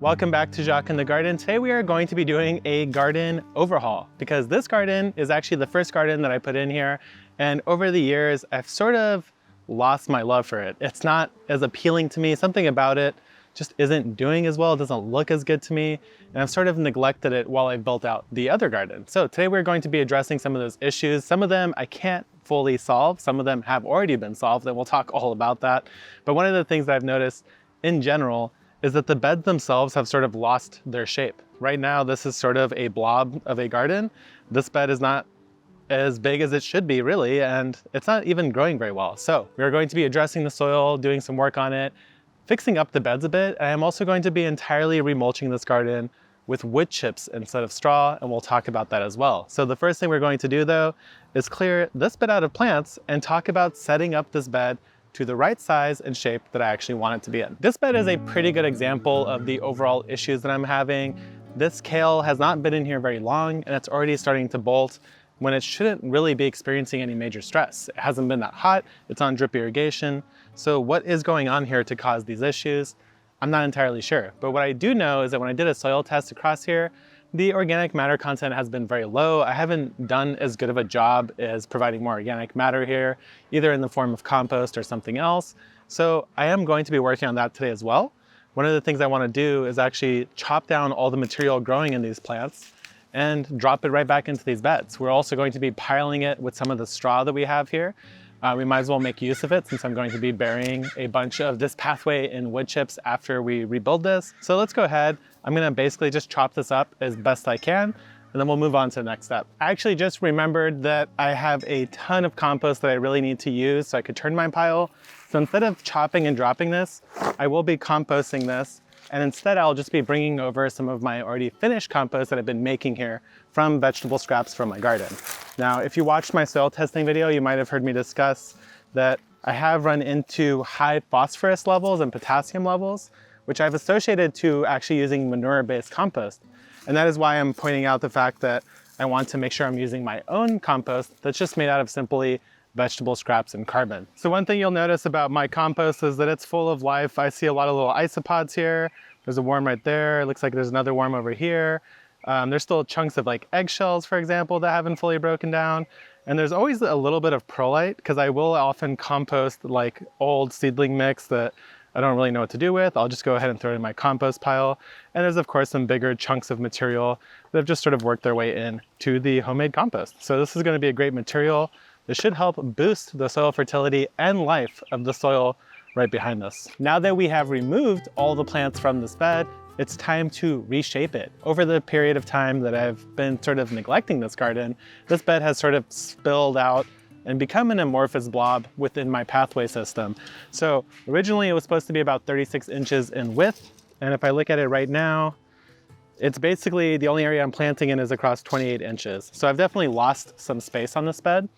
Welcome back to Jacques in the Garden. Today we are going to be doing a garden overhaul because this garden is actually the first garden that I put in here, and over the years I've sort of lost my love for it. It's not as appealing to me. Something about it just isn't doing as well. It doesn't look as good to me, and I've sort of neglected it while I built out the other garden. So today we're going to be addressing some of those issues. Some of them I can't fully solve. Some of them have already been solved, and we'll talk all about that. But one of the things that I've noticed in general is that the beds themselves have sort of lost their shape. Right now, this is sort of a blob of a garden. This bed is not as big as it should be, really, and it's not even growing very well. So we're going to be addressing the soil, doing some work on it, fixing up the beds a bit. And I'm also going to be entirely remulching this garden with wood chips instead of straw, and we'll talk about that as well. So the first thing we're going to do, though, is clear this bed out of plants and talk about setting up this bed to the right size and shape that I actually want it to be in. This bed is a pretty good example of the overall issues that I'm having. This kale has not been in here very long, and it's already starting to bolt when it shouldn't really be experiencing any major stress. It hasn't been that hot, it's on drip irrigation. So what is going on here to cause these issues? I'm not entirely sure. But what I do know is that when I did a soil test across here, the organic matter content has been very low. I haven't done as good of a job as providing more organic matter here, either in the form of compost or something else. So I am going to be working on that today as well. One of the things I want to do is actually chop down all the material growing in these plants and drop it right back into these beds. We're also going to be piling it with some of the straw that we have here. We might as well make use of it since I'm going to be burying a bunch of this pathway in wood chips after we rebuild this. So let's go ahead. I'm gonna basically just chop this up as best I can, and then we'll move on to the next step. I actually just remembered that I have a ton of compost that I really need to use so I could turn my pile. So instead of chopping and dropping this, I will be composting this. And instead, I'll just be bringing over some of my already finished compost that I've been making here from vegetable scraps from my garden. Now, if you watched my soil testing video, you might have heard me discuss that I have run into high phosphorus levels and potassium levels, which I've associated to actually using manure-based compost. And that is why I'm pointing out the fact that I want to make sure I'm using my own compost that's just made out of simply vegetable scraps and carbon. So one thing you'll notice about my compost is that it's full of life. I see a lot of little isopods here. There's a worm right there. It looks like there's another worm over here. There's still chunks of like eggshells, for example, that haven't fully broken down. And there's always a little bit of perlite because I will often compost like old seedling mix that I don't really know what to do with. I'll just go ahead and throw it in my compost pile. And there's of course some bigger chunks of material that have just sort of worked their way in to the homemade compost. So this is going to be a great material. This should help boost the soil fertility and life of the soil right behind us. Now that we have removed all the plants from this bed, it's time to reshape it. Over the period of time that I've been sort of neglecting this garden, this bed has sort of spilled out and become an amorphous blob within my pathway system. So originally it was supposed to be about 36 inches in width. And if I look at it right now, it's basically the only area I'm planting in is across 28 inches. So I've definitely lost some space on this bed.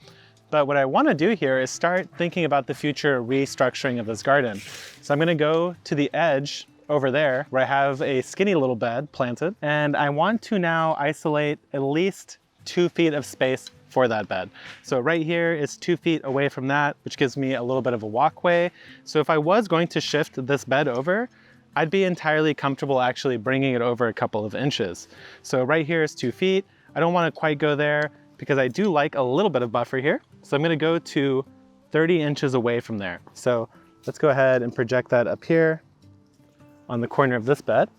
But what I want to do here is start thinking about the future restructuring of this garden. So I'm going to go to the edge over there where I have a skinny little bed planted, and I want to now isolate at least 2 feet of space for that bed. So right here is 2 feet away from that, which gives me a little bit of a walkway. So if I was going to shift this bed over, I'd be entirely comfortable actually bringing it over a couple of inches. So right here is 2 feet. I don't want to quite go there because I do like a little bit of buffer here. So I'm going to go to 30 inches away from there. So let's go ahead and project that up here on the corner of this bed.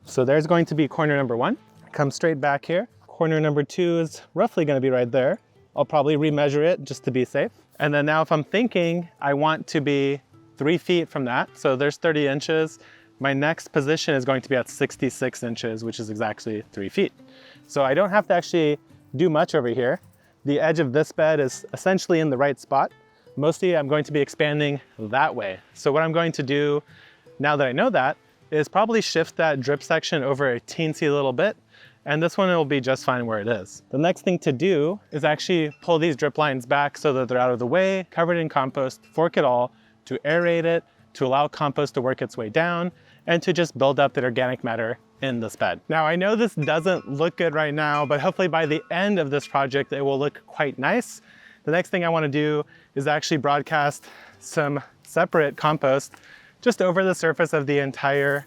So there's going to be corner number 1. Come straight back here. Corner number 2 is roughly going to be right there. I'll probably remeasure it just to be safe. And then now if I'm thinking I want to be 3 feet from that, so there's 30 inches, my next position is going to be at 66 inches, which is exactly 3 feet. So I don't have to actually do much over here. The edge of this bed is essentially in the right spot. Mostly I'm going to be expanding that way. So what I'm going to do now that I know that is probably shift that drip section over a teensy little bit, and this one will be just fine where it is. The next thing to do is actually pull these drip lines back so that they're out of the way, covered in compost, fork it all, to aerate it, to allow compost to work its way down, and to just build up that organic matter in this bed. Now I know this doesn't look good right now, but hopefully by the end of this project, it will look quite nice. The next thing I want to do is actually broadcast some separate compost just over the surface of the entire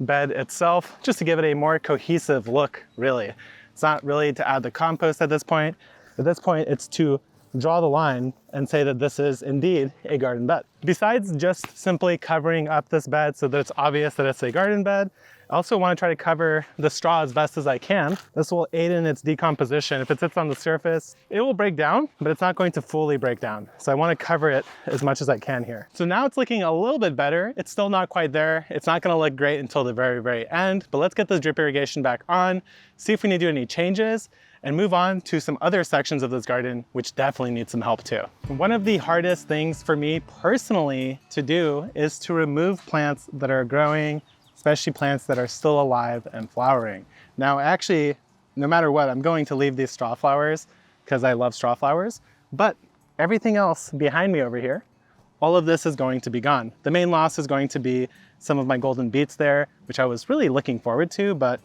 bed itself, just to give it a more cohesive look, really. It's not really to add the compost at this point. At this point, it's to draw the line and say that this is indeed a garden bed. Besides just simply covering up this bed so that it's obvious that it's a garden bed, I also want to try to cover the straw as best as I can. This will aid in its decomposition. If it sits on the surface, it will break down, but it's not going to fully break down. So I want to cover it as much as I can here. So now it's looking a little bit better. It's still not quite there. It's not going to look great until the very, very end, but let's get this drip irrigation back on, see if we need to do any changes, and move on to some other sections of this garden, which definitely need some help too. One of the hardest things for me personally to do is to remove plants that are growing, especially plants that are still alive and flowering. Now, actually, no matter what, I'm going to leave these straw flowers because I love straw flowers, but everything else behind me over here, all of this is going to be gone. The main loss is going to be some of my golden beets there, which I was really looking forward to, but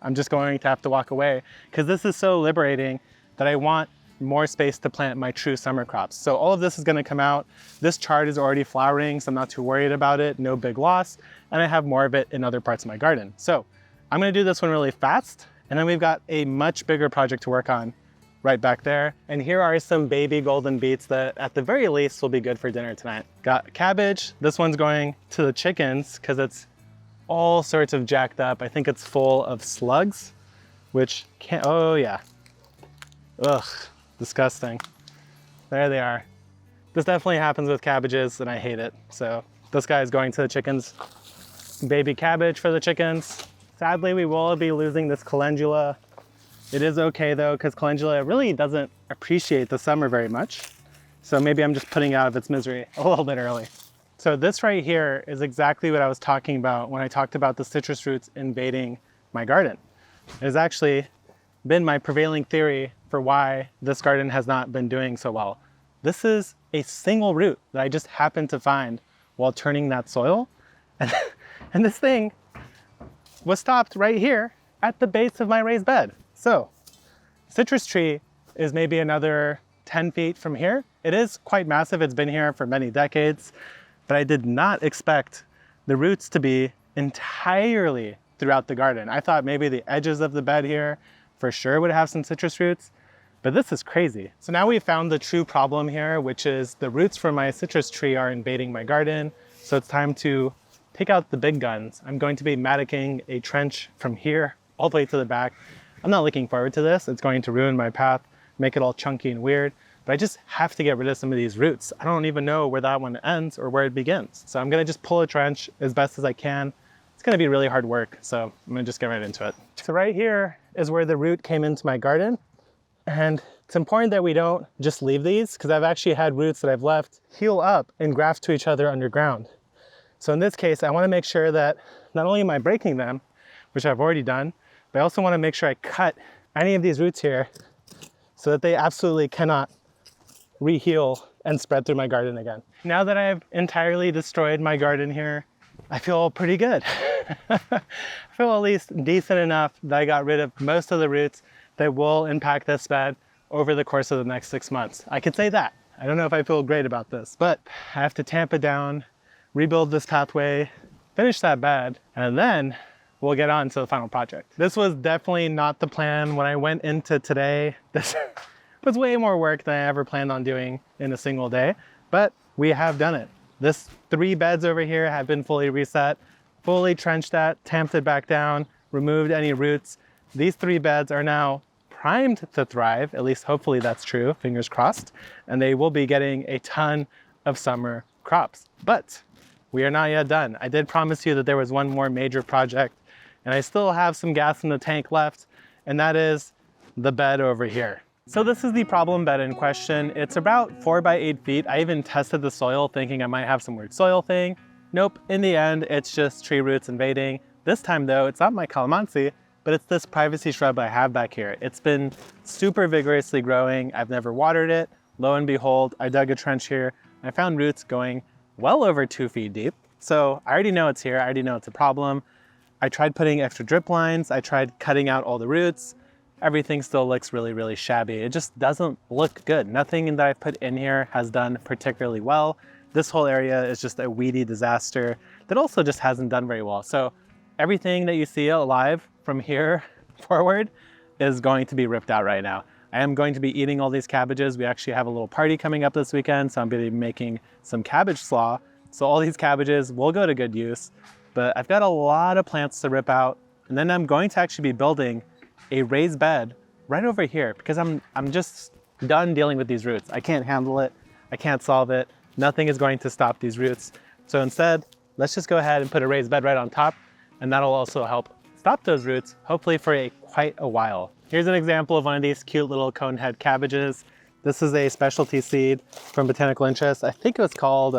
I'm just going to have to walk away because this is so liberating that I want more space to plant my true summer crops. So all of this is going to come out. This chard is already flowering, so I'm not too worried about it. No big loss. And I have more of it in other parts of my garden. So I'm going to do this one really fast. And then we've got a much bigger project to work on right back there. And here are some baby golden beets that at the very least will be good for dinner tonight. Got cabbage. This one's going to the chickens because it's all sorts of jacked up. I think it's full of slugs, which can't, oh yeah. Ugh, disgusting. There they are. This definitely happens with cabbages and I hate it. So this guy is going to the chickens. Baby cabbage for the chickens. Sadly, we will be losing this calendula. It is okay though, because calendula really doesn't appreciate the summer very much. So maybe I'm just putting it out of its misery a little bit early. So this right here is exactly what I was talking about when I talked about the citrus roots invading my garden. It has actually been my prevailing theory for why this garden has not been doing so well. This is a single root that I just happened to find while turning that soil. And this thing was stopped right here at the base of my raised bed. So citrus tree is maybe another 10 feet from here. It is quite massive. It's been here for many decades. But I did not expect the roots to be entirely throughout the garden. I thought maybe the edges of the bed here for sure would have some citrus roots, but this is crazy. So now we found the true problem here, which is the roots from my citrus tree are invading my garden. So it's time to take out the big guns. I'm going to be mattocking a trench from here all the way to the back. I'm not looking forward to this. It's going to ruin my path, make it all chunky and weird. But I just have to get rid of some of these roots. I don't even know where that one ends or where it begins. So I'm gonna just pull a trench as best as I can. It's gonna be really hard work, so I'm gonna just get right into it. So right here is where the root came into my garden. And it's important that we don't just leave these because I've actually had roots that I've left heal up and graft to each other underground. So in this case, I wanna make sure that not only am I breaking them, which I've already done, but I also wanna make sure I cut any of these roots here so that they absolutely cannot reheal and spread through my garden again. Now that I've entirely destroyed my garden here, I feel pretty good. I feel at least decent enough that I got rid of most of the roots that will impact this bed over the course of the next 6 months. I could say that. I don't know if I feel great about this, but I have to tamp it down, rebuild this pathway, finish that bed, and then we'll get on to the final project. This was definitely not the plan when I went into today. This was way more work than I ever planned on doing in a single day, but we have done it. This 3 beds over here have been fully reset, fully trenched at, tamped it back down, removed any roots. These 3 beds are now primed to thrive, at least hopefully that's true, fingers crossed, and they will be getting a ton of summer crops. But we are not yet done. I did promise you that there was one more major project, and I still have some gas in the tank left, and that is the bed over here. So this is the problem bed in question. It's about 4 by 8 feet. I even tested the soil thinking I might have some weird soil thing. Nope, in the end, it's just tree roots invading. This time though, it's not my calamansi, but it's this privacy shrub I have back here. It's been super vigorously growing. I've never watered it. Lo and behold, I dug a trench here. I found roots going well over 2 feet deep. So I already know it's here. I already know it's a problem. I tried putting extra drip lines. I tried cutting out all the roots. Everything still looks really, really shabby. It just doesn't look good. Nothing that I've put in here has done particularly well. This whole area is just a weedy disaster that also just hasn't done very well. So everything that you see alive from here forward is going to be ripped out right now. I am going to be eating all these cabbages. We actually have a little party coming up this weekend, so I'm going to be making some cabbage slaw. So all these cabbages will go to good use, but I've got a lot of plants to rip out. And then I'm going to actually be building a raised bed right over here because I'm just done dealing with these roots. I can't handle it. I can't solve it. Nothing is going to stop these roots. So instead, let's just go ahead and put a raised bed right on top, and that'll also help stop those roots, hopefully for quite a while. Here's an example of one of these cute little cone head cabbages. This is a specialty seed from Botanical Interest. I think it was called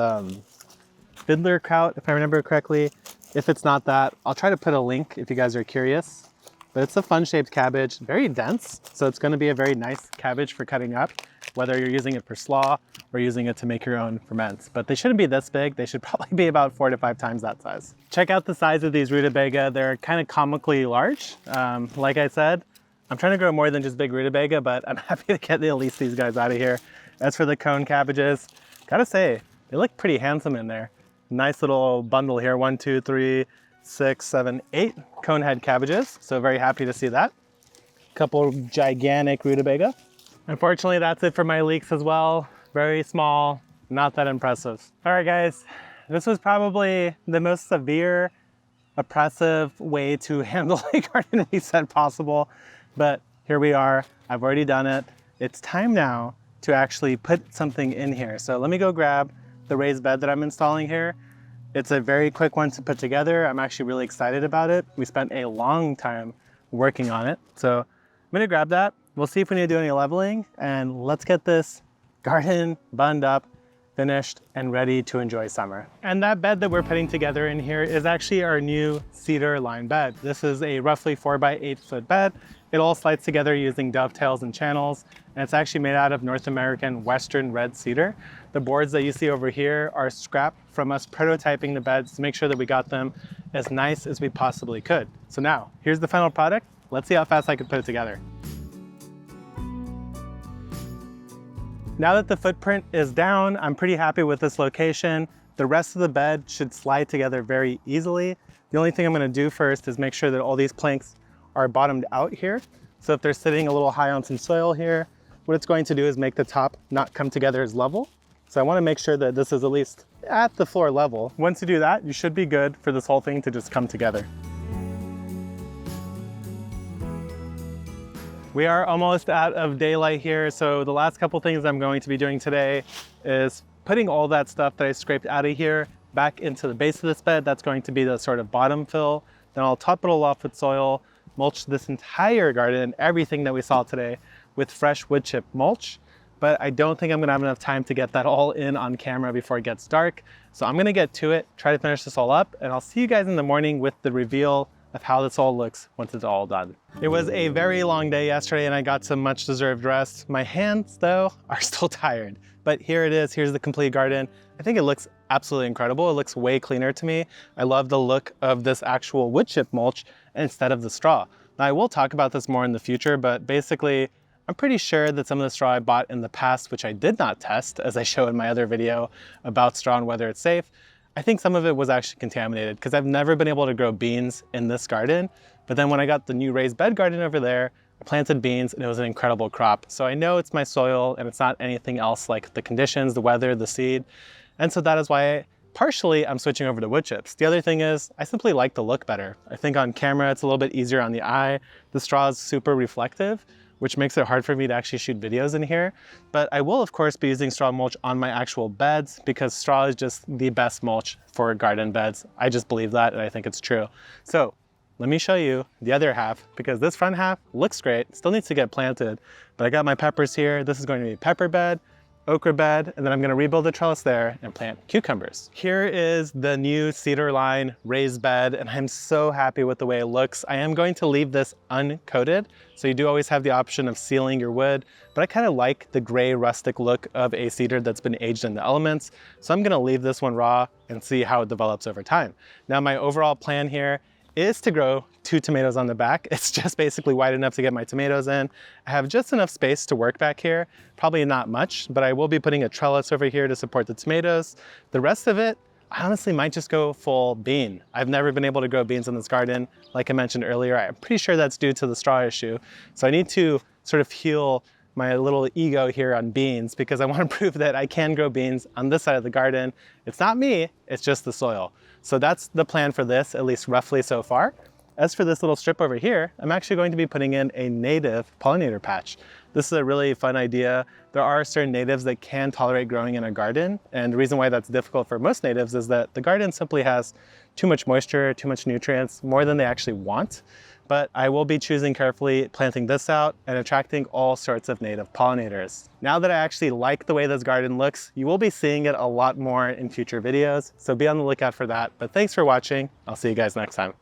fiddler kraut, if I remember correctly. If it's not that, I'll try to put a link if you guys are curious. But it's a fun-shaped cabbage, very dense, so it's going to be a very nice cabbage for cutting up, whether you're using it for slaw or using it to make your own ferments. But they shouldn't be this big. They should probably be about 4 to 5 times that size. Check out the size of these rutabaga. They're kind of comically large. Like I said, I'm trying to grow more than just big rutabaga, but I'm happy to get at least these guys out of here. As for the cone cabbages, gotta say, they look pretty handsome in there. Nice little bundle here, 1, 2, 3, 6, 7, 8 cone head cabbages. So very happy to see that. Couple gigantic rutabaga. Unfortunately, that's it for my leeks as well. Very small, not that impressive. All right, guys, this was probably the most severe, oppressive way to handle a garden reset possible. But here we are, I've already done it. It's time now to actually put something in here. So let me go grab the raised bed that I'm installing here. It's a very quick one to put together. I'm actually really excited about it. We spent a long time working on it. So I'm gonna grab that. We'll see if we need to do any leveling, and let's get this garden bunned up, finished, and ready to enjoy summer. And that bed that we're putting together in here is actually our new cedar lined bed. This is a roughly 4 by 8 foot bed. It all slides together using dovetails and channels, and it's actually made out of North American Western red cedar. The boards that you see over here are scrap from us prototyping the beds to make sure that we got them as nice as we possibly could. So now, here's the final product. Let's see how fast I can put it together. Now that the footprint is down, I'm pretty happy with this location. The rest of the bed should slide together very easily. The only thing I'm gonna do first is make sure that all these planks are bottomed out here. So if they're sitting a little high on some soil here, what it's going to do is make the top not come together as level. So I wanna make sure that this is at least at the floor level. Once you do that, you should be good for this whole thing to just come together. We are almost out of daylight here, so the last couple things I'm going to be doing today is putting all that stuff that I scraped out of here back into the base of this bed. That's going to be the sort of bottom fill. Then I'll top it all off with soil, mulch this entire garden, everything that we saw today, with fresh wood chip mulch. But I don't think I'm gonna have enough time to get that all in on camera before it gets dark. So I'm gonna get to it, try to finish this all up, and I'll see you guys in the morning with the reveal of how this all looks once it's all done. It was a very long day yesterday and I got some much deserved rest. My hands though are still tired, but here it is. Here's the complete garden. I think it looks absolutely incredible. It looks way cleaner to me. I love the look of this actual wood chip mulch instead of the straw. Now I will talk about this more in the future, but basically I'm pretty sure that some of the straw I bought in the past, which I did not test as I show in my other video about straw and whether it's safe, I think some of it was actually contaminated because I've never been able to grow beans in this garden. But then when I got the new raised bed garden over there, I planted beans and it was an incredible crop. So I know it's my soil and it's not anything else like the conditions, the weather, the seed. And so that is why partially I'm switching over to wood chips. The other thing is I simply like the look better. I think on camera it's a little bit easier on the eye. The straw is super reflective, which makes it hard for me to actually shoot videos in here. But I will of course be using straw mulch on my actual beds because straw is just the best mulch for garden beds. I just believe that and I think it's true. So let me show you the other half because this front half looks great, still needs to get planted, but I got my peppers here. This is going to be a pepper bed, okra bed, and then I'm gonna rebuild the trellis there and plant cucumbers. Here is the new cedar line raised bed, and I'm so happy with the way it looks. I am going to leave this uncoated, so you do always have the option of sealing your wood, but I kind of like the gray rustic look of a cedar that's been aged in the elements, so I'm gonna leave this one raw and see how it develops over time. Now my overall plan here is to grow 2 tomatoes on the back. It's just basically wide enough to get my tomatoes in. I have just enough space to work back here, probably not much, but I will be putting a trellis over here to support the tomatoes. The rest of it, I honestly might just go full bean. I've never been able to grow beans in this garden. Like I mentioned earlier, I'm pretty sure that's due to the straw issue. So I need to sort of heal my little ego here on beans because I want to prove that I can grow beans on this side of the garden. It's not me, it's just the soil. So that's the plan for this, at least roughly so far. As for this little strip over here, I'm actually going to be putting in a native pollinator patch. This is a really fun idea. There are certain natives that can tolerate growing in a garden, and the reason why that's difficult for most natives is that the garden simply has too much moisture, too much nutrients, more than they actually want. But I will be choosing carefully, planting this out and attracting all sorts of native pollinators. Now that I actually like the way this garden looks, you will be seeing it a lot more in future videos, so be on the lookout for that. But thanks for watching. I'll see you guys next time.